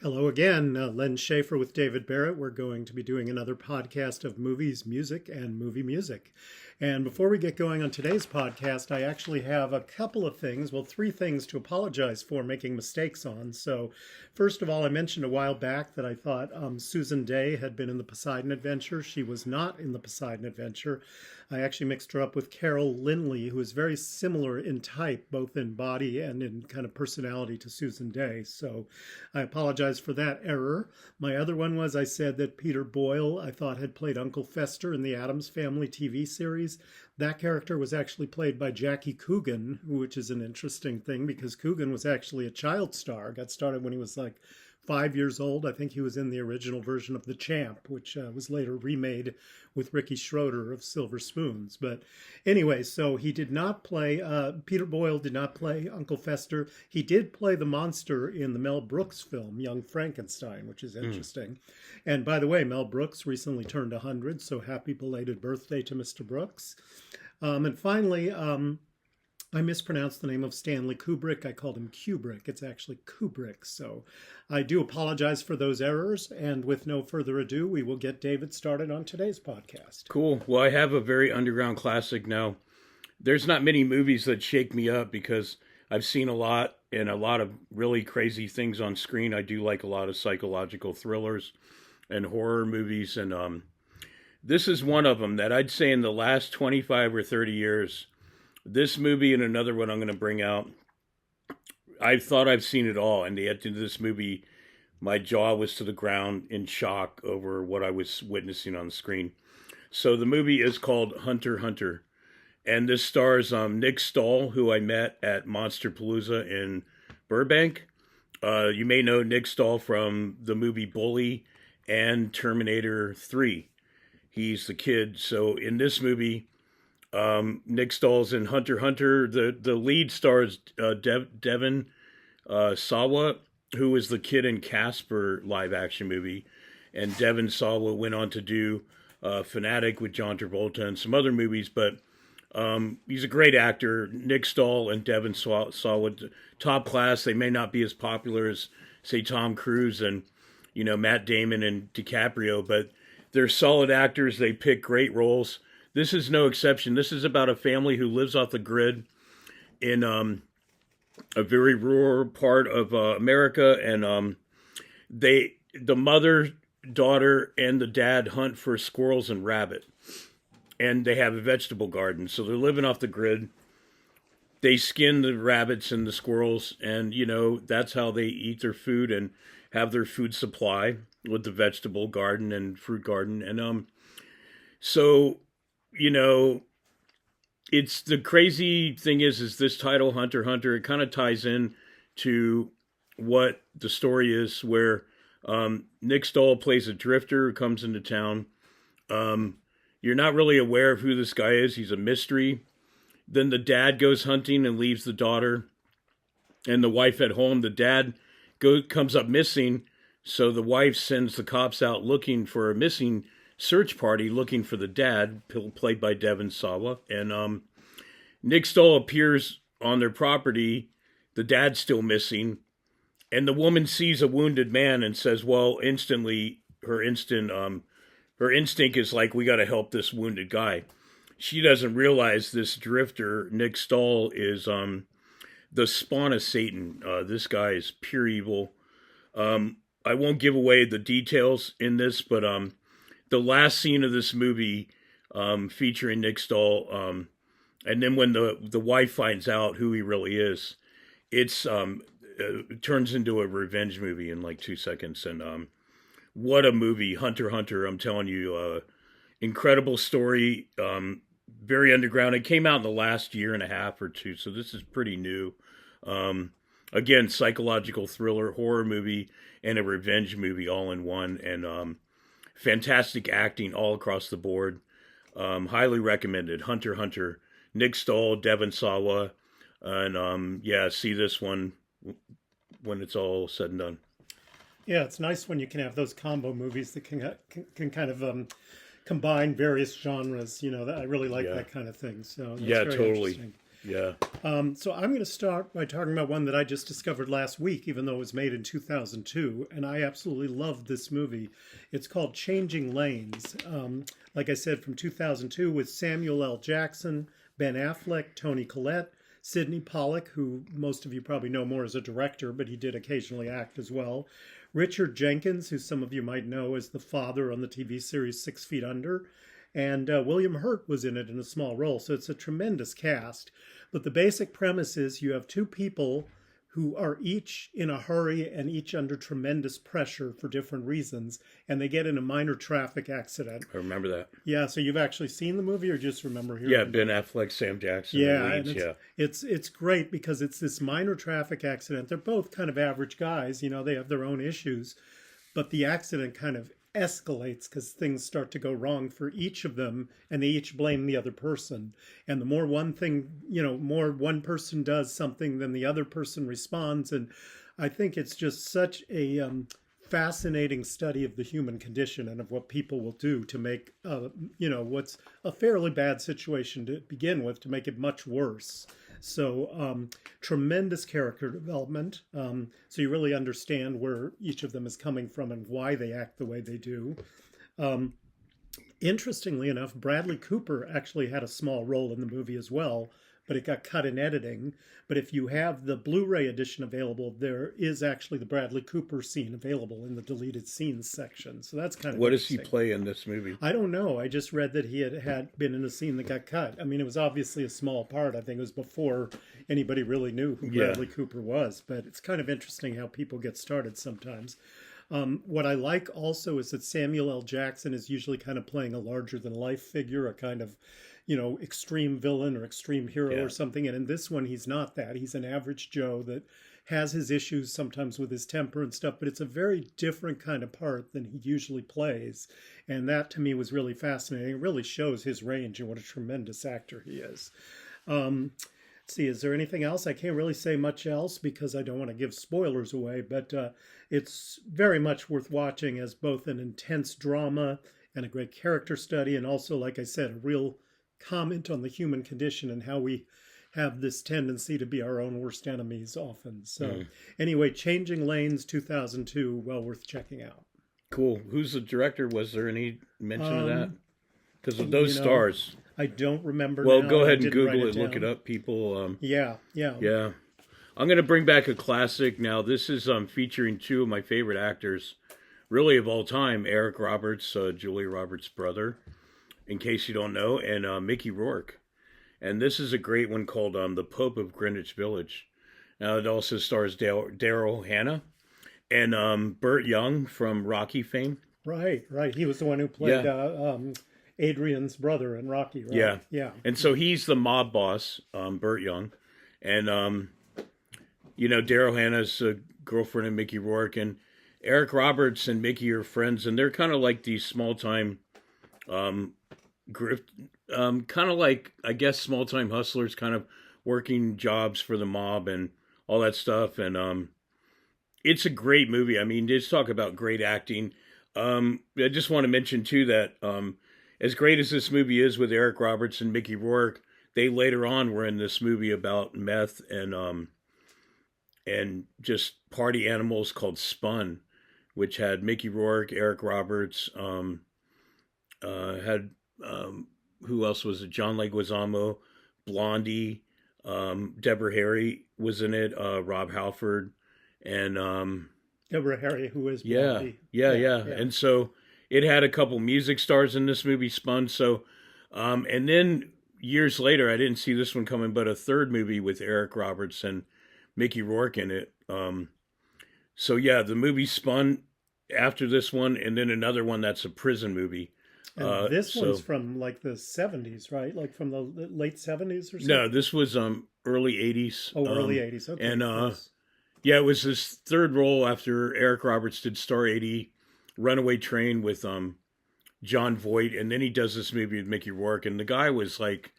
Hello again, Len Schaefer with David Barrett. We're going to be doing another podcast of movies, music, and movie music. And before we get going on today's podcast, I actually have a couple of things, well, three things to apologize for making mistakes on. So, first of all, I mentioned a while back that I thought Susan Day had been in the Poseidon Adventure. She was not in the Poseidon Adventure. I actually mixed her up with Carol Lindley, who is very similar in type, both in body and in kind of personality to Susan Day. So I apologize for that error. My other one was I said that Peter Boyle, I thought, had played Uncle Fester in the Addams Family TV series. That character was actually played by Jackie Coogan, which is an interesting thing because Coogan was actually a child star. Got started when he was like 5 years old. I think he was in the original version of The Champ, which was later remade with Ricky Schroeder of Silver Spoons. But anyway, so he did not play, Peter Boyle did not play Uncle Fester. He did play the monster in the Mel Brooks film, Young Frankenstein, which is interesting. And by the way, Mel Brooks recently turned 100, so happy belated birthday to Mr. Brooks. And finally, I mispronounced the name of Stanley Kubrick. I called him Kubrick. It's actually Kubrick. So I do apologize for those errors. And with no further ado, we will get David started on today's podcast. Cool. Well, I have a very underground classic now. There's not many movies that shake me up because I've seen a lot and a lot of really crazy things on screen. I do like a lot of psychological thrillers and horror movies. And this is one of them that I'd say in the last 25 or 30 years, this movie and another one I'm going to bring out, I thought I've seen it all. And at the end of this movie, my jaw was to the ground in shock over what I was witnessing on the screen. So the movie is called Hunter x Hunter. And this stars Nick Stahl, who I met at Monster Palooza in Burbank. You may know Nick Stahl from the movie Bully and Terminator 3. He's the kid. So in this movie, Nick Stahl's in Hunter x Hunter. The lead stars Devon Sawa, who was the kid in Casper live action movie, and Devon Sawa went on to do Fanatic with John Travolta and some other movies. But he's a great actor. Nick Stahl and Devon Sawa, top class. They may not be as popular as say Tom Cruise and Matt Damon and DiCaprio, but they're solid actors. They pick great roles. This is no exception. This is about a family who lives off the grid in a very rural part of America, and the mother, daughter, and the dad hunt for squirrels and rabbit, and they have a vegetable garden. So they're living off the grid. They skin the rabbits and the squirrels, and that's how they eat their food and have their food supply with the vegetable garden and fruit garden, and so. It's the crazy thing is this title, Hunter x Hunter, it kind of ties in to what the story is where Nick Stahl plays a drifter who comes into town. You're not really aware of who this guy is. He's a mystery. Then the dad goes hunting and leaves the daughter and the wife at home. The dad comes up missing, so the wife sends the cops out looking for a missing search party looking for the dad, played by Devon Sawa, and Nick Stahl appears on their property. The dad's still missing, and the woman sees a wounded man and says, "Well, instantly her instinct is like, we got to help this wounded guy." She doesn't realize this drifter, Nick Stahl, is the spawn of Satan. This guy is pure evil. I won't give away the details in this, but the last scene of this movie featuring Nick Stahl, and then when the wife finds out who he really is, it turns into a revenge movie in like 2 seconds. And what a movie, Hunter x Hunter! I'm telling you, incredible story, very underground. It came out in the last year and a half or two, so this is pretty new. Again, psychological thriller, horror movie, and a revenge movie all in one, and fantastic acting all across the board. Highly recommended. Hunter x Hunter. Nick Stahl, Devon Sawa, and see this one when it's all said and done. Yeah, it's nice when you can have those combo movies that can kind of combine various genres. I really like that kind of thing. So that's very totally. interesting. Yeah. So I'm going to start by talking about one that I just discovered last week, even though it was made in 2002, and I absolutely loved this movie. It's called Changing Lanes. Like I said, from 2002 with Samuel L. Jackson, Ben Affleck, Toni Collette, Sidney Pollack, who most of you probably know more as a director, but he did occasionally act as well. Richard Jenkins, who some of you might know as the father on the TV series 6 Feet Under. And William Hurt was in it in a small role. So it's a tremendous cast. But the basic premise is you have two people who are each in a hurry and each under tremendous pressure for different reasons. And they get in a minor traffic accident. I remember that. Yeah, so you've actually seen the movie or just remember hearing Yeah, Ben Affleck, Sam Jackson. Yeah, Leeds, and it's great because it's this minor traffic accident. They're both kind of average guys. You know, they have their own issues. But the accident kind of escalates because things start to go wrong for each of them and they each blame the other person. And the more one thing, more one person does something than the other person responds. And I think it's just such a fascinating study of the human condition and of what people will do to make, what's a fairly bad situation to begin with, to make it much worse. So tremendous character development. So you really understand where each of them is coming from and why they act the way they do. Interestingly enough, Bradley Cooper actually had a small role in the movie as well, but it got cut in editing. But if you have the Blu-ray edition available, there is actually the Bradley Cooper scene available in the deleted scenes section. So that's kind of What does he play in this movie? I don't know. I just read that he had been in a scene that got cut. I mean, it was obviously a small part. I think it was before anybody really knew who Bradley Cooper was. But it's kind of interesting how people get started sometimes. What I like also is that Samuel L. Jackson is usually kind of playing a larger-than-life figure, a kind of extreme villain or extreme hero or something. And in this one, he's not that. He's an average Joe that has his issues sometimes with his temper and stuff, but it's a very different kind of part than he usually plays. And that to me was really fascinating. It really shows his range and what a tremendous actor he is. Let's see, is there anything else? I can't really say much else because I don't want to give spoilers away, but it's very much worth watching as both an intense drama and a great character study. And also, like I said, a real comment on the human condition and how we have this tendency to be our own worst enemies often. So anyway, Changing Lanes 2002, well worth checking out. Cool. Who's the director? Was there any mention of that? Because of those stars. I don't remember. Well, now. go ahead and Google it, look it up, people. Yeah. I'm going to bring back a classic now. This is featuring two of my favorite actors, really of all time, Eric Roberts, Julia Roberts' brother, in case you don't know, and Mickey Rourke. And this is a great one called The Pope of Greenwich Village. Now, it also stars Daryl Hannah and Burt Young from Rocky fame. Right. He was the one who played Adrian's brother in Rocky, right? Yeah. And so he's the mob boss, Burt Young. And, Daryl Hannah's girlfriend of Mickey Rourke. And Eric Roberts and Mickey are friends. And they're kind of like these small-time kind of like, I guess, small-time hustlers, kind of working jobs for the mob and all that stuff. And it's a great movie. I mean, just talk about great acting. I just want to mention, too, that as great as this movie is with Eric Roberts and Mickey Rourke, they later on were in this movie about meth and just party animals called Spun, which had Mickey Rourke, Eric Roberts, had who else was it? John Leguizamo, Blondie, Deborah Harry was in it, Rob Halford, and Deborah Harry, who is Blondie. Yeah. And so it had a couple music stars in this movie, Spun. So, and then years later, I didn't see this one coming, but a third movie with Eric Roberts and Mickey Rourke in it. So yeah, the movie Spun after this one, and then another one that's a prison movie. And this one's from like the 70s, right? Like from the late 70s or something? No, this was early 80s. Oh, early 80s. Okay. And yeah, it was his third role after Eric Roberts did Star 80, Runaway Train with John Voight, and then he does this movie with Mickey Rourke, and the guy was like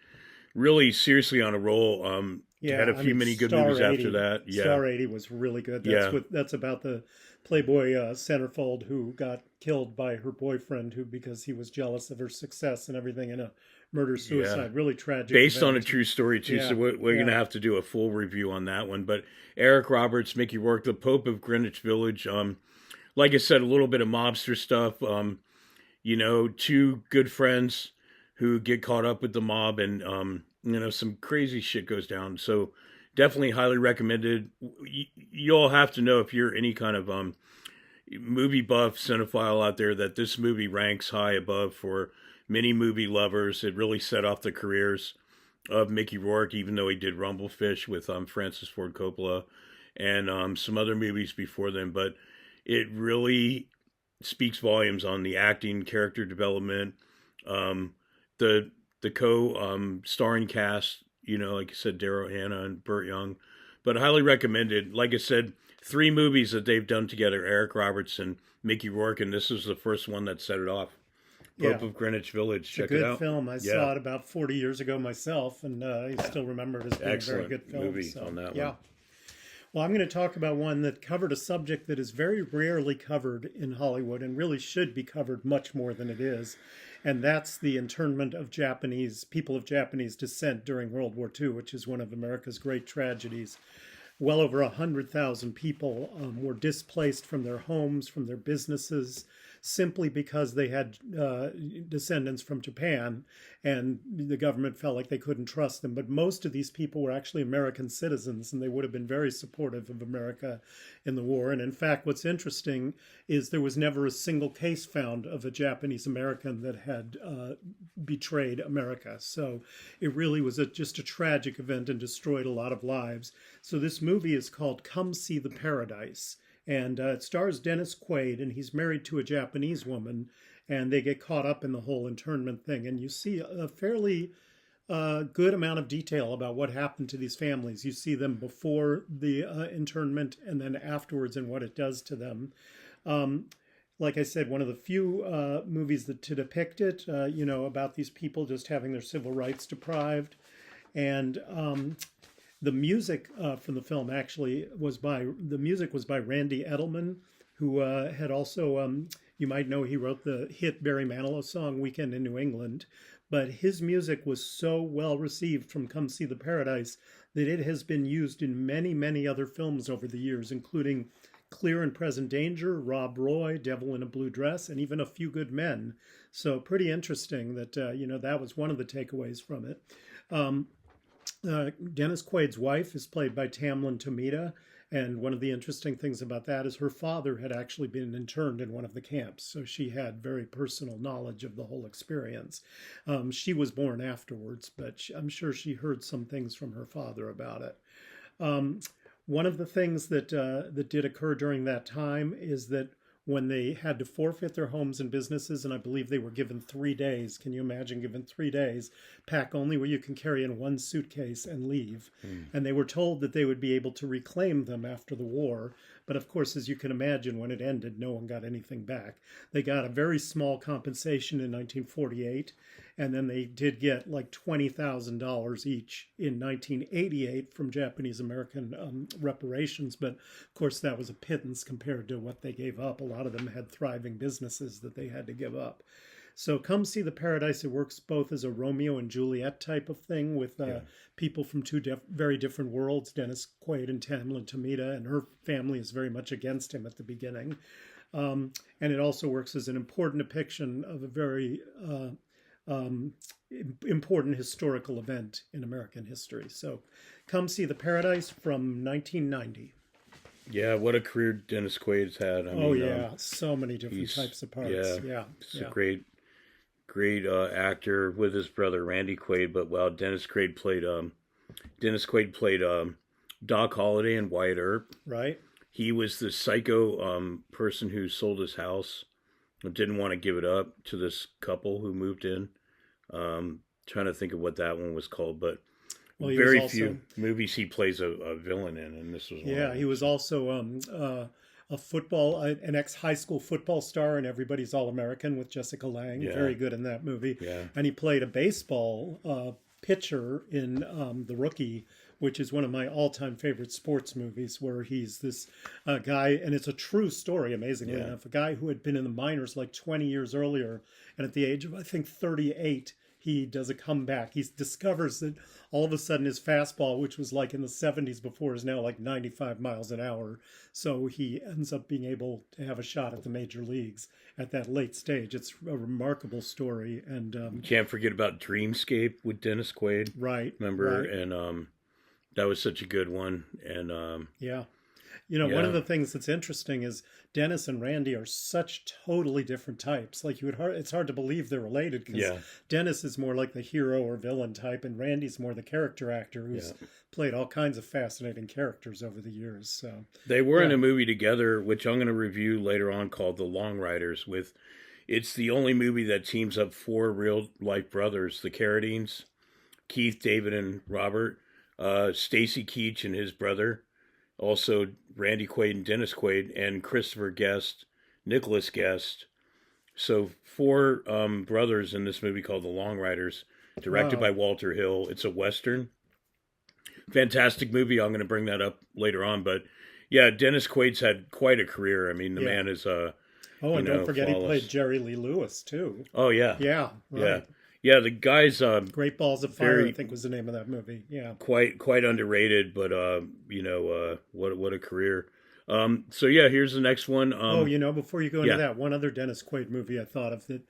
really seriously on a roll. Had a few many good movies after that. Yeah. Star 80 was really good. That's about the Playboy centerfold who got killed by her boyfriend, who because he was jealous of her success and everything in a murder Yeah. suicide. Really tragic. Based on a event. true story too, Yeah, so we're yeah, gonna have to do a full review on that one. But Eric Roberts, Mickey Rourke, the Pope of Greenwich Village. Like I said, a little bit of mobster stuff. Two good friends who get caught up with the mob, and some crazy shit goes down. So definitely highly recommended. You all have to know, if you're any kind of movie buff cinephile out there, that this movie ranks high above for many movie lovers. It really set off the careers of Mickey Rourke, even though he did Rumblefish with Francis Ford Coppola and some other movies before them. But it really speaks volumes on the acting, character development, the starring cast. Like I said, Daryl Hannah and Burt Young. But highly recommended. Like I said, 3 movies that they've done together: Eric Roberts and Mickey Rourke, and this was the first one that set it off. Pope of Greenwich Village. Check it out. Good film. I saw it about 40 years ago myself, and I still remember it as being a very good film. Movie on that one. Well, I'm going to talk about one that covered a subject that is very rarely covered in Hollywood and really should be covered much more than it is. And that's the internment of people of Japanese descent during World War II, which is one of America's great tragedies. Well over 100,000 people were displaced from their homes, from their businesses, simply because they had descendants from Japan, and the government felt like they couldn't trust them. But most of these people were actually American citizens, and they would have been very supportive of America in the war. And in fact, what's interesting is there was never a single case found of a Japanese American that had betrayed America. So it really was just a tragic event and destroyed a lot of lives. So this movie is called Come See the Paradise. And it stars Dennis Quaid, and he's married to a Japanese woman, and they get caught up in the whole internment thing. And you see a fairly good amount of detail about what happened to these families. You see them before the internment and then afterwards and what it does to them. Like I said, one of the few movies to depict it, about these people just having their civil rights deprived. And the music from the film actually was by Randy Edelman, who had also, you might know, he wrote the hit Barry Manilow song "Weekend in New England." But his music was so well received from Come See the Paradise that it has been used in many, many other films over the years, including Clear and Present Danger, Rob Roy, Devil in a Blue Dress, and even A Few Good Men. So pretty interesting that, that was one of the takeaways from it. Dennis Quaid's wife is played by Tamlyn Tomita, and one of the interesting things about that is her father had actually been interned in one of the camps, so she had very personal knowledge of the whole experience. She was born afterwards, but I'm sure she heard some things from her father about it. One of the things that did occur during that time is that when they had to forfeit their homes and businesses, and I believe they were given 3 days. Can you imagine given 3 days? Pack only what you can carry in one suitcase and leave. And they were told that they would be able to reclaim them after the war. But of course, as you can imagine, when it ended, no one got anything back. They got a very small compensation in 1948, and then they did get like $20,000 each in 1988 from Japanese American reparations. But of course, that was a pittance compared to what they gave up. A lot of them had thriving businesses that they had to give up. So Come See the Paradise, it works both as a Romeo and Juliet type of thing with people from two very different worlds, Dennis Quaid and Tamlyn Tomita, and her family is very much against him at the beginning. And it also works as an important depiction of a very important historical event in American history. So Come See the Paradise from 1990. Yeah, what a career Dennis Quaid's had. I mean, so many different types of parts. He's a great actor with his brother Randy Quaid. But Dennis Quaid played Doc Holliday in Wyatt Earp. Right. He was the psycho person who sold his house and didn't want to give it up to this couple who moved in. Trying to think of what that one was called, but very few movies he plays a villain in, and this was one. Yeah, he was also an ex-high school football star in Everybody's All-American with Jessica Lange. Yeah. Very good in that movie. Yeah. And he played a baseball pitcher in The Rookie which is one of my all-time favorite sports movies, where he's this guy, and it's a true story, amazingly enough, a guy who had been in the minors like 20 years earlier, and at the age of, I think, 38, he does a comeback. He discovers that all of a sudden his fastball, which was like in the 70s before, is now like 95 miles an hour. So he ends up being able to have a shot at the major leagues at that late stage. It's a remarkable story. And can't forget about Dreamscape with Dennis Quaid. Right. Remember? Right. And that was such a good one. And yeah. You know, one of the things that's interesting is Dennis and Randy are such totally different types. Like it's hard to believe they're related, because Dennis is more like the hero or villain type, and Randy's more the character actor who's played all kinds of fascinating characters over the years. So they were in a movie together, which I'm going to review later on, called The Long Riders. It's the only movie that teams up 4 real life brothers, the Carradines, Keith, David, and Robert, Stacy Keach and his brother. Also, Randy Quaid and Dennis Quaid, and Christopher Guest, Nicholas Guest. So 4 brothers in this movie called The Long Riders, directed by Walter Hill. It's a Western. Fantastic movie. I'm going to bring that up later on. But yeah, Dennis Quaid's had quite a career. I mean, the man is and don't forget flawless. He played Jerry Lee Lewis too. Oh yeah. Yeah. Right. Yeah, the guy's Great Balls of Fire, I think was the name of that movie. Yeah. Quite underrated, but what a career. So yeah, here's the next one. Before you go into that, one other Dennis Quaid movie I thought of that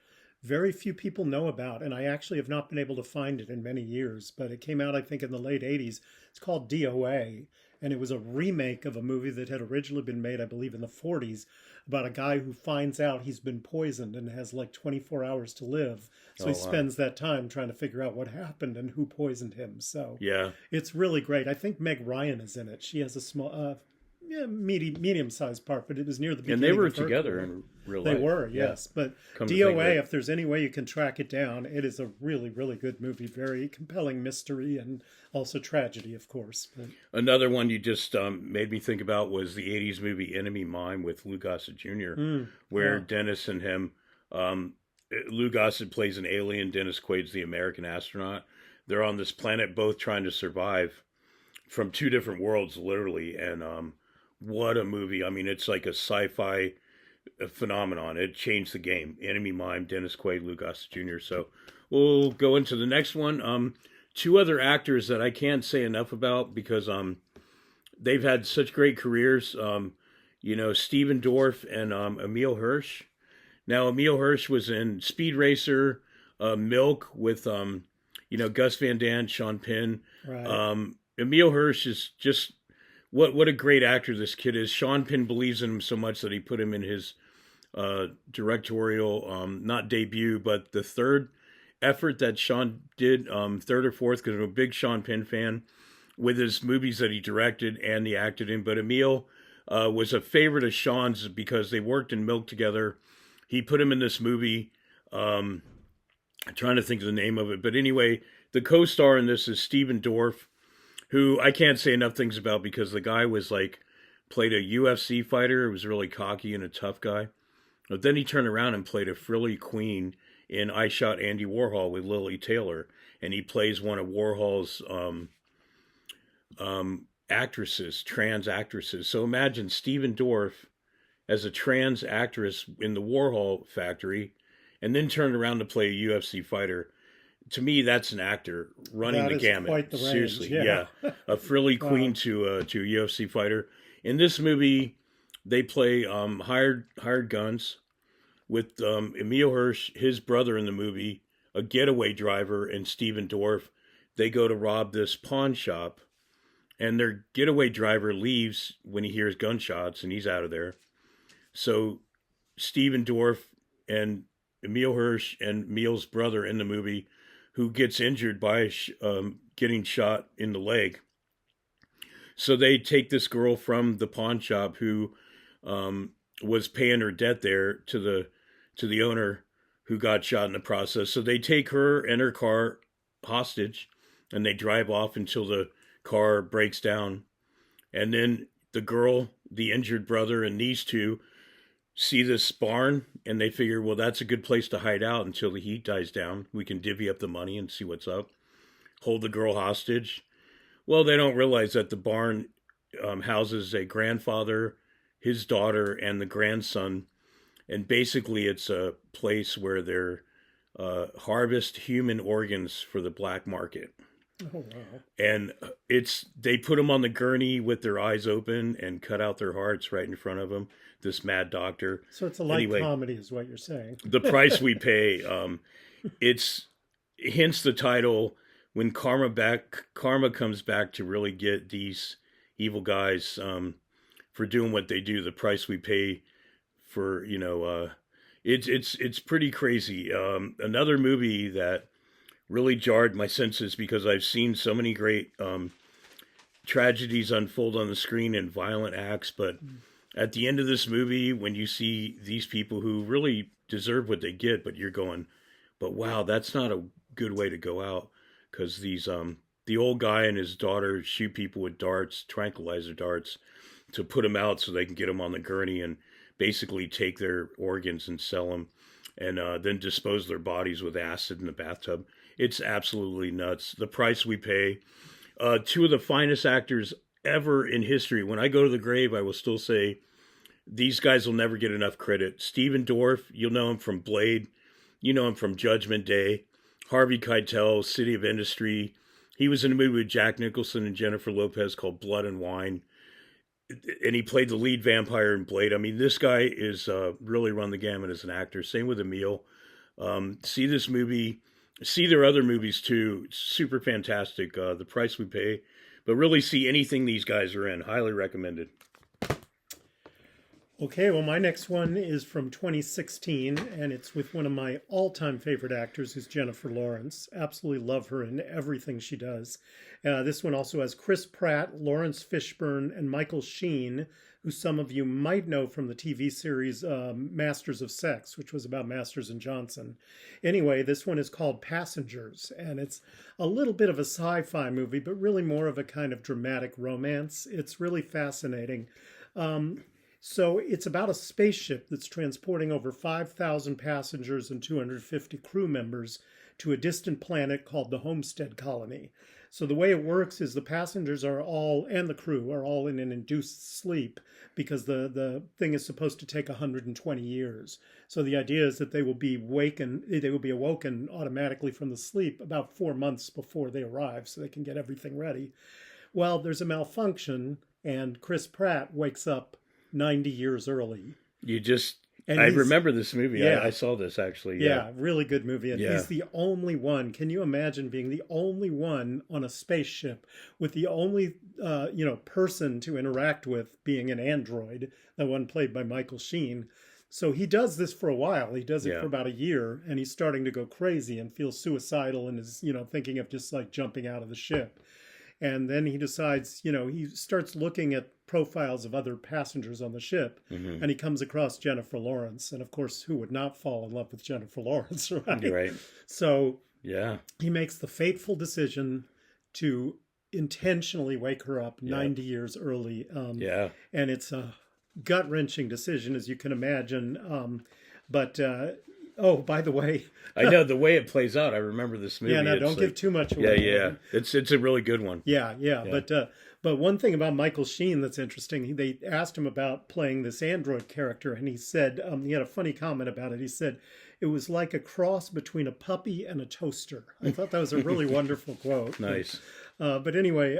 very few people know about, and I actually have not been able to find it in many years, but it came out, I think, in the late 80s. It's called DOA, and it was a remake of a movie that had originally been made, I believe, in the 40s, about a guy who finds out he's been poisoned and has like 24 hours to live. So he spends that time trying to figure out what happened and who poisoned him. So it's really great. I think Meg Ryan is in it. She has a small, medium-sized part, but it was near the beginning. And they were of her together career. in real life. They were, yes. But DOA, if there's any way you can track it down, it is a really, really good movie. Very compelling mystery and also tragedy, of course. But another one you just made me think about was the 80s movie Enemy Mine with Lou Gossett Jr., where Dennis and him, Lou Gossett plays an alien, Dennis Quaid's the American astronaut. They're on this planet both trying to survive from 2 different worlds, literally, and what a movie. I mean, it's like a sci-fi phenomenon. It changed the game. Enemy Mine, Dennis Quaid, Lou Gossett Jr. So we'll go into the next one. 2 other actors that I can't say enough about because they've had such great careers. Stephen Dorff and Emile Hirsch. Now, Emile Hirsch was in Speed Racer, Milk with, Gus Van Sant, Sean Penn. right. Emile Hirsch is just... What a great actor this kid is. Sean Penn believes in him so much that he put him in his directorial, not debut, but the 3rd effort that Sean did, 3rd or 4th, because I'm a big Sean Penn fan, with his movies that he directed and he acted in. But Emile was a favorite of Sean's because they worked in Milk together. He put him in this movie. I'm trying to think of the name of it. But anyway, the co-star in this is Stephen Dorff, who I can't say enough things about because the guy was played a UFC fighter. He was really cocky and a tough guy. But then he turned around and played a frilly queen in I Shot Andy Warhol with Lily Taylor. And he plays one of Warhol's actresses, trans actresses. So imagine Stephen Dorff as a trans actress in the Warhol factory and then turned around to play a UFC fighter. To me, that's an actor running the gamut. Quite the range. Seriously, yeah. A frilly queen to a UFC fighter. In this movie, they play hired guns with Emile Hirsch, his brother in the movie, a getaway driver, and Stephen Dorff. They go to rob this pawn shop, and their getaway driver leaves when he hears gunshots, and he's out of there. So Stephen Dorff and Emile Hirsch and Emile's brother in the movie, who gets injured by getting shot in the leg. So they take this girl from the pawn shop who was paying her debt there to the owner who got shot in the process. So they take her and her car hostage, and they drive off until the car breaks down. And then the girl, the injured brother, and these 2 see this barn, and they figure, well, that's a good place to hide out until the heat dies down. We can divvy up the money and see what's up. Hold the girl hostage. Well, they don't realize that the barn houses a grandfather, his daughter, and the grandson, and basically it's a place where they're harvest human organs for the black market. Oh wow! And they put them on the gurney with their eyes open and cut out their hearts right in front of them. This mad doctor. So it's a light comedy, is what you're saying. The price we pay. It's hence the title. When karma comes back to really get these evil guys for doing what they do. The price we pay for it's pretty crazy. Another movie that really jarred my senses because I've seen so many great tragedies unfold on the screen and violent acts, but at the end of this movie, when you see these people who really deserve what they get, but you're going, but wow, that's not a good way to go out, because the old guy and his daughter shoot people with darts, tranquilizer darts, to put them out so they can get them on the gurney and basically take their organs and sell them, and then dispose their bodies with acid in the bathtub. It's absolutely nuts. The price we pay. Two of the finest actors ever in history. When I go to the grave, I will still say these guys will never get enough credit. Stephen Dorff, you'll know him from Blade. You know him from Judgment Day. Harvey Keitel, City of Industry. He was in a movie with Jack Nicholson and Jennifer Lopez called Blood and Wine. And he played the lead vampire in Blade. I mean, this guy is really run the gamut as an actor. Same with Emil. See this movie. See their other movies too. Super fantastic. The price we pay. But really see anything these guys are in. Highly recommended. Okay, well, my next one is from 2016, and it's with one of my all-time favorite actors, who's Jennifer Lawrence. Absolutely love her in everything she does. This one also has Chris Pratt, Lawrence Fishburne, and Michael Sheen, who some of you might know from the TV series Masters of Sex, which was about Masters and Johnson. Anyway, this one is called Passengers, and it's a little bit of a sci-fi movie, but really more of a kind of dramatic romance. It's really fascinating. So it's about a spaceship that's transporting over 5,000 passengers and 250 crew members to a distant planet called the Homestead Colony. So the way it works is the passengers are all, and the crew are all in an induced sleep, because the thing is supposed to take 120 years. So the idea is that they will be awoken automatically from the sleep about 4 months before they arrive, so they can get everything ready. Well, there's a malfunction, and Chris Pratt wakes up 90 years early. I remember this movie. Yeah. I saw this actually. Yeah, really good movie. And Yeah. he's the only one. Can you imagine being the only one on a spaceship with the only person to interact with being an android, the one played by Michael Sheen? So he does this for a while. He does it for about a year, and he's starting to go crazy and feel suicidal and is, thinking of just like jumping out of the ship. And then he decides, he starts looking at profiles of other passengers on the ship, and he comes across Jennifer Lawrence. And of course, who would not fall in love with Jennifer Lawrence, right? Right. So yeah, he makes the fateful decision to intentionally wake her up 90 years early. And it's a gut-wrenching decision, as you can imagine. Oh, by the way, I know the way it plays out. I remember this movie. Yeah, no, don't give too much away. Yeah. It's a really good one. Yeah. But one thing about Michael Sheen that's interesting, they asked him about playing this android character, and he said, he had a funny comment about it. He said, it was like a cross between a puppy and a toaster. I thought that was a really wonderful quote. Nice. But anyway,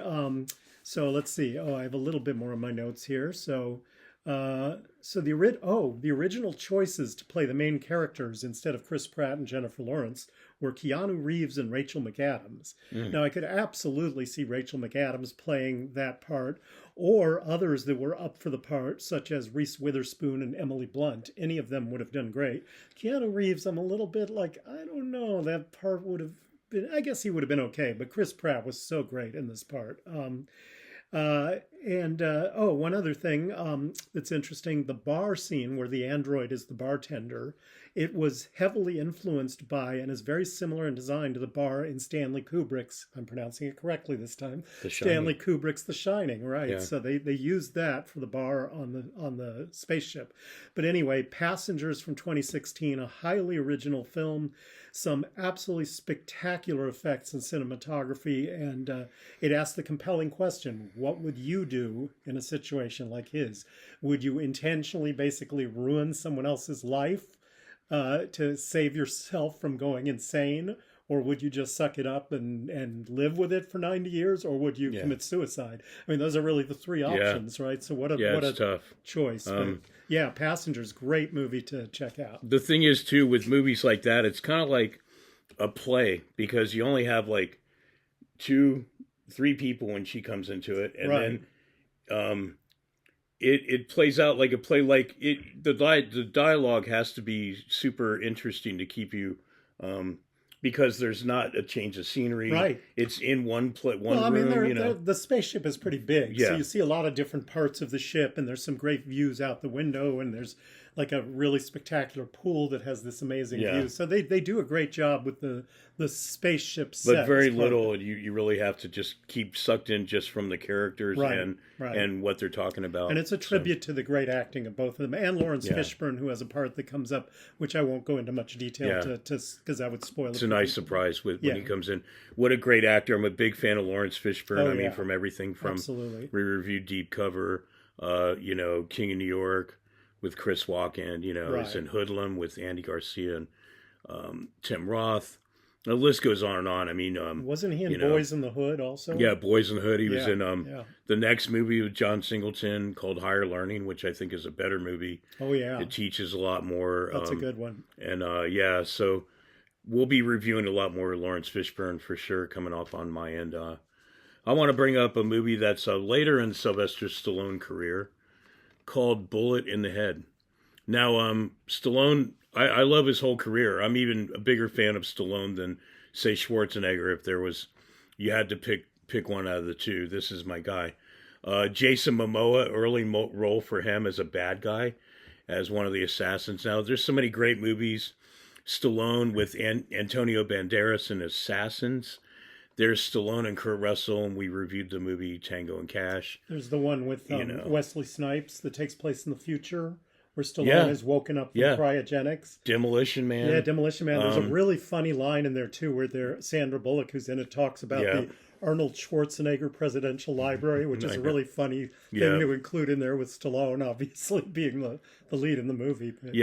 so let's see. Oh, I have a little bit more of my notes here. So the original choices to play the main characters instead of Chris Pratt and Jennifer Lawrence were Keanu Reeves and Rachel McAdams. Now, I could absolutely see Rachel McAdams playing that part, or others that were up for the part, such as Reese Witherspoon and Emily Blunt. Any of them would have done great. Keanu Reeves, I'm a little bit like, I don't know, that part would have been, I guess he would have been okay, but Chris Pratt was so great in this part. And oh, one other thing that's interesting, the bar scene where the android is the bartender, it was heavily influenced by and is very similar in design to the bar in Stanley Kubrick's, I'm pronouncing it correctly this time, Stanley Kubrick's The Shining, right? Yeah. So they used that for the bar on the spaceship. But anyway, Passengers from 2016, a highly original film, some absolutely spectacular effects and cinematography, and it asked the compelling question, what would you do in a situation like his? Would you intentionally basically ruin someone else's life to save yourself from going insane? Or would you just suck it up and live with it for 90 years? Or would you commit suicide? I mean, those are really the three options, right? So what a tough choice. But yeah, Passengers, great movie to check out. The thing is, too, with movies like that, it's kind of like a play because you only have like 2-3 people when she comes into it. And then it plays out like a play. Like the dialogue has to be super interesting to keep you... because there's not a change of scenery. Right. It's in one room, the spaceship is pretty big. Yeah. So you see a lot of different parts of the ship, and there's some great views out the window, and there's like a really spectacular pool that has this amazing view. So they do a great job with the spaceship set. But very little, you really have to just keep sucked in just from the characters and what they're talking about. And it's a tribute to the great acting of both of them. And Lawrence Fishburne, who has a part that comes up, which I won't go into much detail because that would spoil it. It's a nice surprise when he comes in. What a great actor. I'm a big fan of Lawrence Fishburne. I mean, from everything from... Absolutely. We reviewed Deep Cover, King of New York with Chris Walken, he's in Hoodlum with Andy Garcia and Tim Roth. The list goes on and on. I mean, wasn't he in Boys in the Hood also? Yeah, Boys in the Hood. He was in the next movie with John Singleton called Higher Learning, which I think is a better movie. Oh yeah, it teaches a lot more. That's a good one. And so we'll be reviewing a lot more Lawrence Fishburne for sure coming up on my end. I want to bring up a movie that's later in Sylvester Stallone's career called Bullet in the Head. Now, Stallone, I love his whole career. I'm even a bigger fan of Stallone than, say, Schwarzenegger. If you had to pick one out of the two, this is my guy. Jason Momoa, early role for him as a bad guy, as one of the assassins. Now, there's so many great movies. Stallone with Antonio Banderas in Assassins. There's Stallone and Kurt Russell, and we reviewed the movie Tango and Cash. There's the one with Wesley Snipes that takes place in the future, where Stallone is woken up from cryogenics. Demolition Man. Yeah, Demolition Man. There's a really funny line in there, too, where Sandra Bullock, who's in it, talks about the Arnold Schwarzenegger Presidential Library, which is a really funny thing to include in there with Stallone, obviously, being the lead in the movie. But,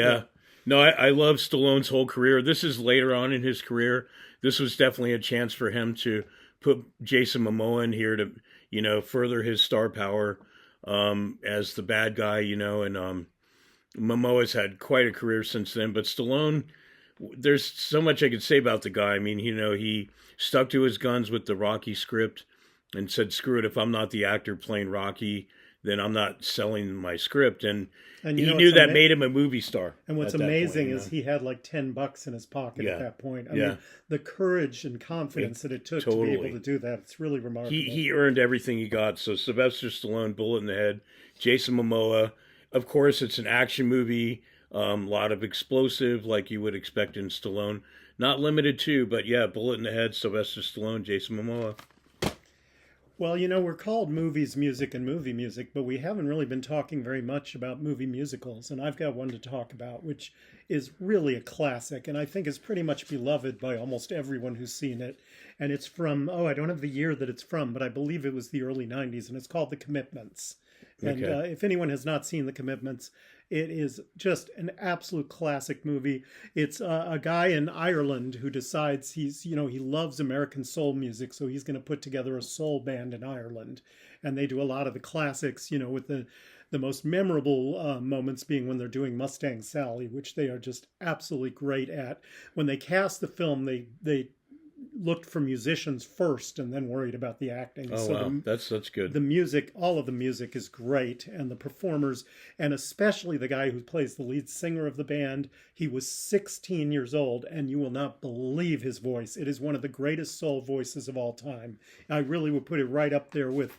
No, I love Stallone's whole career. This is later on in his career. This was definitely a chance for him to put Jason Momoa in here to, further his star power as the bad guy, and Momoa's had quite a career since then. But Stallone, there's so much I could say about the guy. I mean, he stuck to his guns with the Rocky script and said, screw it, if I'm not the actor playing Rocky, then I'm not selling my script. And he knew that made him a movie star. And what's amazing is he had like $10 in his pocket at that point. I mean, the courage and confidence that it took to be able to do that, it's really remarkable. He earned everything he got. So Sylvester Stallone, Bullet in the Head, Jason Momoa. Of course, it's an action movie, a lot of explosive like you would expect in Stallone. Not limited to, but Bullet in the Head, Sylvester Stallone, Jason Momoa. Well, we're called Movies, Music, and Movie Music, but we haven't really been talking very much about movie musicals, and I've got one to talk about, which is really a classic, and I think is pretty much beloved by almost everyone who's seen it. And it's from, I don't have the year that it's from, but I believe it was the early 90s, and it's called The Commitments. And if anyone has not seen The Commitments, it is just an absolute classic movie. It's a guy in Ireland who decides he loves American soul music, so he's going to put together a soul band in Ireland. And they do a lot of the classics, with the most memorable moments being when they're doing Mustang Sally, which they are just absolutely great at. When they cast the film, they looked for musicians first and then worried about the acting. Oh, so wow. That's good. The music, all of the music is great, and the performers, and especially the guy who plays the lead singer of the band, he was 16 years old, and you will not believe his voice. It is one of the greatest soul voices of all time. I really would put it right up there with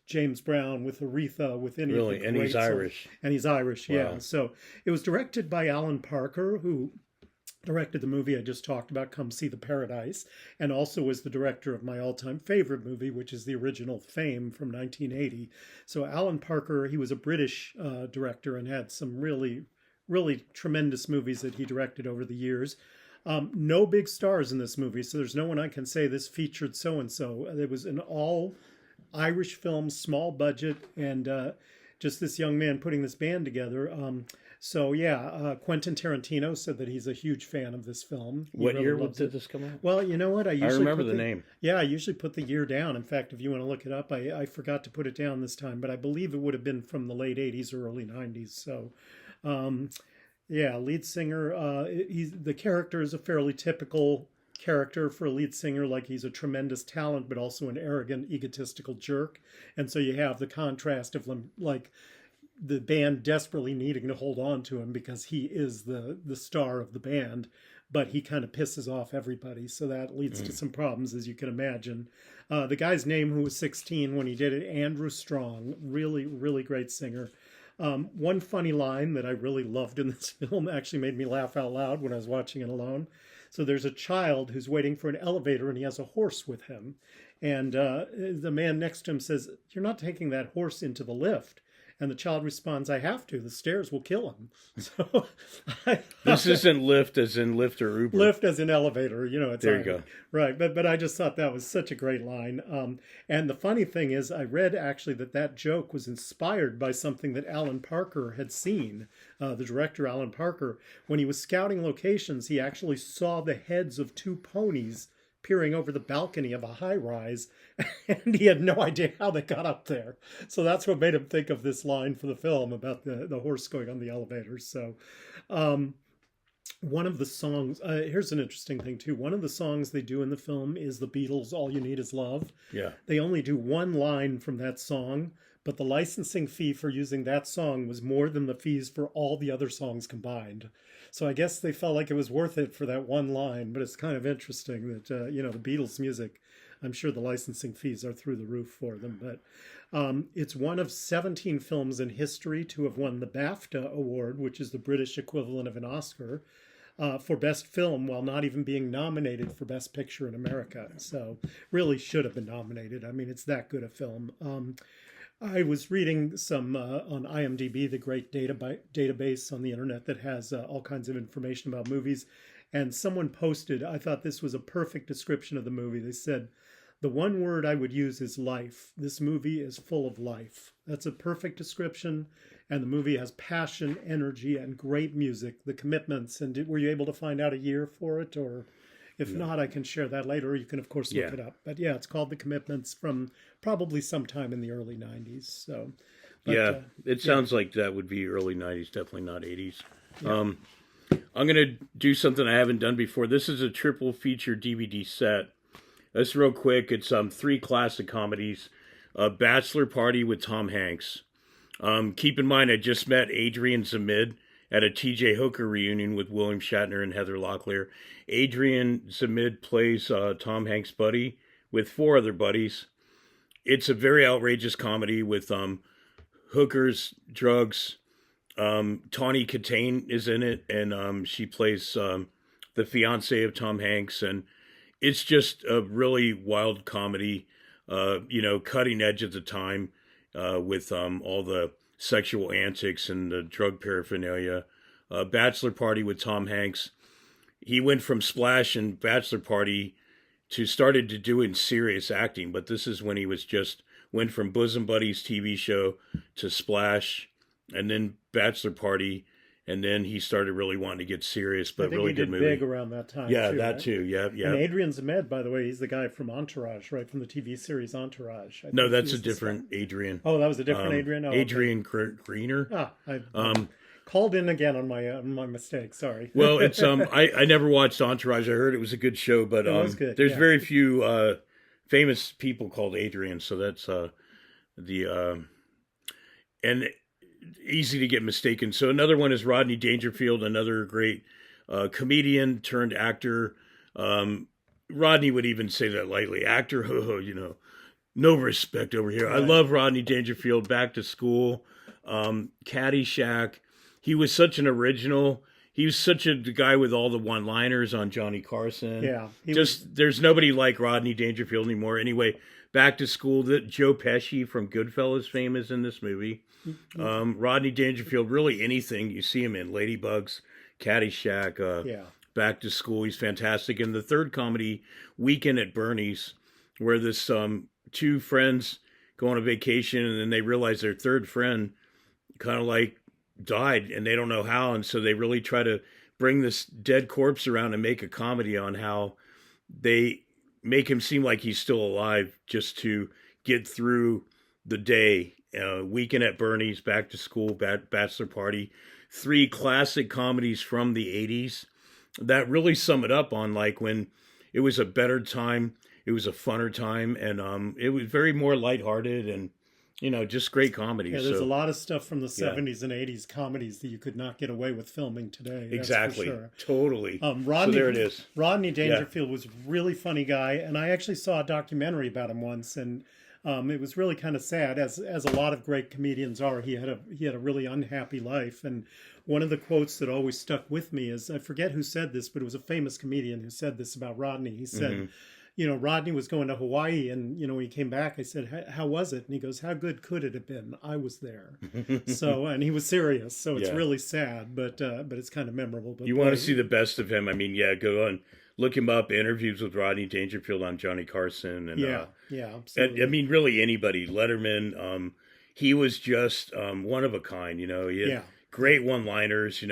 James Brown, with Aretha, with any of the great and he's soul. Irish. And he's Irish, Wow. yeah. So it was directed by Alan Parker, who directed the movie I just talked about, Come See the Paradise, and also was the director of my all-time favorite movie, which is the original Fame from 1980. So Alan Parker, he was a British director and had some really, really tremendous movies that he directed over the years. No big stars in this movie, so there's no one I can say this featured so-and-so. It was an all Irish film, small budget, and just this young man putting this band together. Quentin Tarantino said that he's a huge fan of this film. What year did this come out? Well, you know what? I remember the name. Yeah, I usually put the year down. In fact, if you want to look it up, I forgot to put it down this time, but I believe it would have been from the late 80s or early 90s. So, lead singer. The character is a fairly typical character for a lead singer, like he's a tremendous talent, but also an arrogant, egotistical jerk. And so you have the contrast of like the band desperately needing to hold on to him because he is the star of the band, but he kind of pisses off everybody. So that leads to some problems, as you can imagine. The guy's name, who was 16 when he did it, Andrew Strong, really, really great singer. One funny line that I really loved in this film actually made me laugh out loud when I was watching it alone. So there's a child who's waiting for an elevator and he has a horse with him. And the man next to him says, "You're not taking that horse into the lift." And the child responds, "I have to. The stairs will kill him." So this isn't Lyft as in Lyft or Uber. Lyft as in elevator, It's there you go. Right, but I just thought that was such a great line. And the funny thing is, I read actually that joke was inspired by something that Alan Parker had seen. The director, Alan Parker, when he was scouting locations, he actually saw the heads of two ponies peering over the balcony of a high-rise, and he had no idea how they got up there. So that's what made him think of this line for the film about the horse going on the elevator. So one of the songs, here's an interesting thing too. One of the songs they do in the film is the Beatles' All You Need Is Love. Yeah. They only do one line from that song, but the licensing fee for using that song was more than the fees for all the other songs combined. So I guess they felt like it was worth it for that one line, but it's kind of interesting that, the Beatles music, I'm sure the licensing fees are through the roof for them. But it's one of 17 films in history to have won the BAFTA award, which is the British equivalent of an Oscar, for Best Film, while not even being nominated for Best Picture in America. So really should have been nominated. I mean, it's that good a film. I was reading some on IMDb, the great database on the internet that has all kinds of information about movies. And someone posted, I thought this was a perfect description of the movie. They said, "The one word I would use is life. This movie is full of life." That's a perfect description. And the movie has passion, energy, and great music. The Commitments. And were you able to find out a year for it? Or if not, I can share that later. Or you can, of course, look it up. But yeah, it's called The Commitments, from probably sometime in the early 90s. So, it sounds like that would be early 90s, definitely not 80s. Yeah. I'm going to do something I haven't done before. This is a triple feature DVD set. That's real quick. It's 3 classic comedies. Bachelor Party with Tom Hanks. Keep in mind, I just met Adrian Zamid at a TJ Hooker reunion with William Shatner and Heather Locklear. Adrian Zamid plays Tom Hanks' buddy with 4 other buddies. It's a very outrageous comedy with hookers, drugs. Tawny Katane is in it, and she plays the fiance of Tom Hanks, and it's just a really wild comedy, cutting edge at the time, with all the sexual antics and the drug paraphernalia. Bachelor Party with Tom Hanks. He went from Splash and Bachelor Party to started to doing serious acting, but this is when he went from Bosom Buddies TV show to Splash, and then Bachelor Party, and then he started really wanting to get serious, but really good movie. Big around that time. Yeah, too, that right? too. Yeah. And Adrian Zamed, by the way, he's the guy from Entourage, right? From the TV series Entourage. I No, think that's a different Adrian. Oh, that was a different Adrian? Oh, Adrian Greener. called in again on my mistake. Sorry. Well, it's I never watched Entourage. I heard it was a good show, but It was good, there's yeah. very few famous people called Adrian, so that's the and easy to get mistaken. So another one is Rodney Dangerfield, another great comedian turned actor. Rodney would even say that lightly. Actor, no respect over here. Right. I love Rodney Dangerfield. Back to School, Caddyshack. He was such an original. He was such the guy with all the one-liners on Johnny Carson. Yeah. There's nobody like Rodney Dangerfield anymore. Anyway, Back to School. Joe Pesci from Goodfellas fame is in this movie. Rodney Dangerfield, really anything you see him in. Ladybugs, Caddyshack, Back to School. He's fantastic. And the third comedy, Weekend at Bernie's, where this two friends go on a vacation and then they realize their third friend kind of like died and they don't know how. And so they really try to bring this dead corpse around and make a comedy on how they make him seem like he's still alive just to get through the day. Weekend at Bernie's, Back to School, Bachelor Party. 3 classic comedies from the 80s that really sum it up on like when it was a better time, it was a funner time, and it was very more lighthearted and just great comedies. Yeah, there's a lot of stuff from the 70s and 80s comedies that you could not get away with filming today. Exactly. That's for sure. Totally. Rodney, so there it is. Rodney Dangerfield was a really funny guy, and I actually saw a documentary about him once, and it was really kind of sad, as a lot of great comedians are. He had a really unhappy life, and one of the quotes that always stuck with me is, I forget who said this, but it was a famous comedian who said this about Rodney. He said, Rodney was going to Hawaii, and when he came back, I said, "How was it?" And he goes, "How good could it have been? I was there." So, and he was serious. So it's really sad, but it's kind of memorable. But you want to see the best of him? I mean, go on. Look him up. Interviews with Rodney Dangerfield on Johnny Carson, and absolutely. I mean, really anybody. Letterman. He was just one of a kind. He had great one-liners.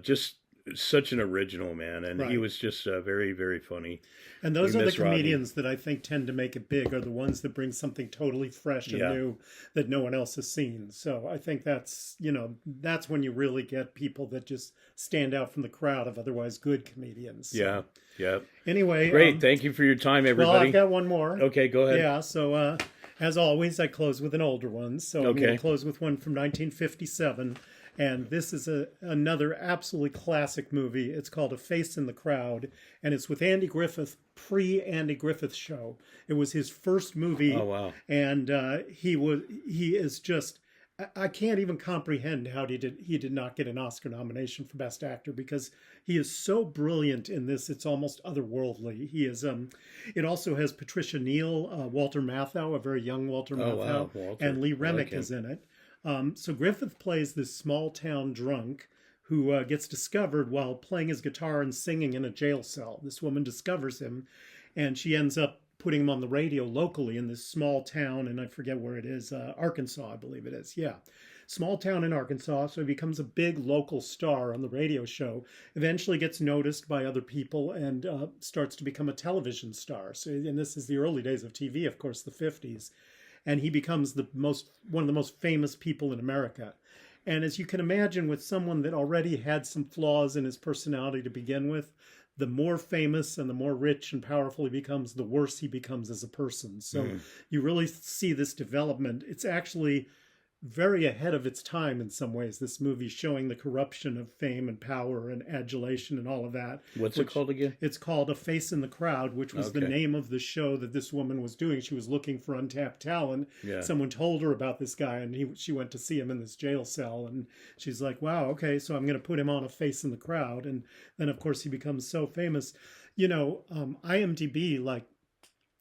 Just such an original, man, and he was just very, very funny. And those are the comedians that I think tend to make it big, are the ones that bring something totally fresh and new that no one else has seen. So I think that's when you really get people that just stand out from the crowd of otherwise good comedians. So. Yeah. Anyway. Great. Thank you for your time, everybody. Well, I've got one more. Okay, go ahead. Yeah, so as always, I close with an older one. So I'm going to close with one from 1957. And this is another absolutely classic movie. It's called A Face in the Crowd, and it's with Andy Griffith, pre-Andy Griffith show. It was his first movie. Oh, wow. And he is just, I can't even comprehend how he did not get an Oscar nomination for Best Actor, because he is so brilliant in this. It's almost otherworldly. He is. It also has Patricia Neal, Walter Matthau, a very young Walter Matthau, Walter. and Lee Remick is in it. So Griffith plays this small town drunk who gets discovered while playing his guitar and singing in a jail cell. This woman discovers him, and she ends up putting him on the radio locally in this small town, and I forget where it is, Arkansas, I believe it is. Yeah, small town in Arkansas. So he becomes a big local star on the radio show, eventually gets noticed by other people, and starts to become a television star. So, and this is the early days of TV, of course, the 50s. And he becomes one of the most famous people in America. And as you can imagine, with someone that already had some flaws in his personality to begin with, the more famous and the more rich and powerful he becomes, the worse he becomes as a person. So you really see this development. It's actually very ahead of its time in some ways, this movie, showing the corruption of fame and power and adulation and all of that. What's it called again? It's called A Face in the Crowd, which was the name of the show that this woman was doing. She was looking for untapped talent. Yeah. Someone told her about this guy, and she went to see him in this jail cell, and she's like, wow, okay, so I'm going to put him on A Face in the Crowd. And then, of course, he becomes so famous. IMDb,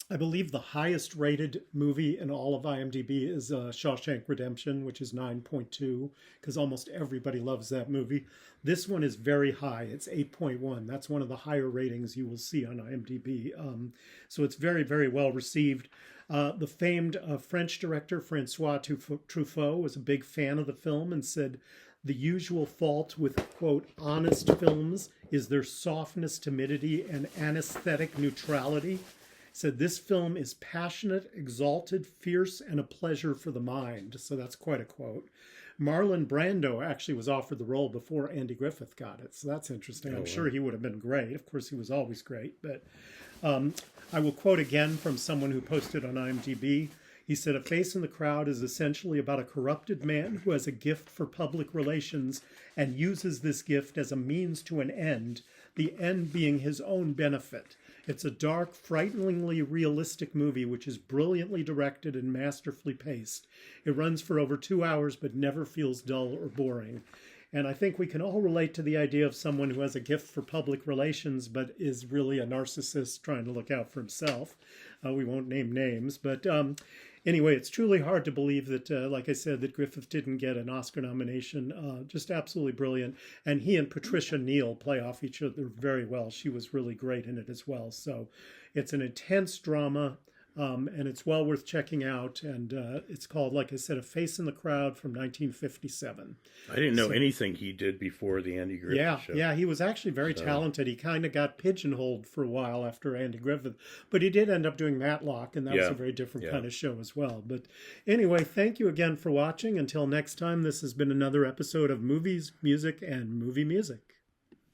I believe the highest rated movie in all of IMDb is Shawshank Redemption, which is 9.2, because almost everybody loves that movie. This one is very high. It's 8.1. That's one of the higher ratings you will see on IMDb. So it's very, very well received. The famed French director Francois Truffaut was a big fan of the film and said, "The usual fault with, quote, honest films is their softness, timidity, and anesthetic neutrality." Said this film is passionate, exalted, fierce, and a pleasure for the mind. So that's quite a quote. Marlon Brando actually was offered the role before Andy Griffith got it. So that's interesting. I'm sure he would have been great. Of course, he was always great. But I will quote again from someone who posted on IMDb. He said, "A Face in the Crowd is essentially about a corrupted man who has a gift for public relations and uses this gift as a means to an end, the end being his own benefit. It's a dark, frighteningly realistic movie which is brilliantly directed and masterfully paced. It runs for over 2 hours but never feels dull or boring." And I think we can all relate to the idea of someone who has a gift for public relations but is really a narcissist trying to look out for himself. We won't name names, but anyway, it's truly hard to believe that, like I said, that Griffith didn't get an Oscar nomination. Just absolutely brilliant. And he and Patricia Neal play off each other very well. She was really great in it as well. So it's an intense drama. And it's well worth checking out. And it's called, like I said, A Face in the Crowd from 1957. I didn't know anything he did before the Andy Griffith show. Yeah, he was actually very talented. He kind of got pigeonholed for a while after Andy Griffith, but he did end up doing Matlock, and that was a very different kind of show as well. But anyway, thank you again for watching. Until next time, this has been another episode of Movies, Music, and Movie Music.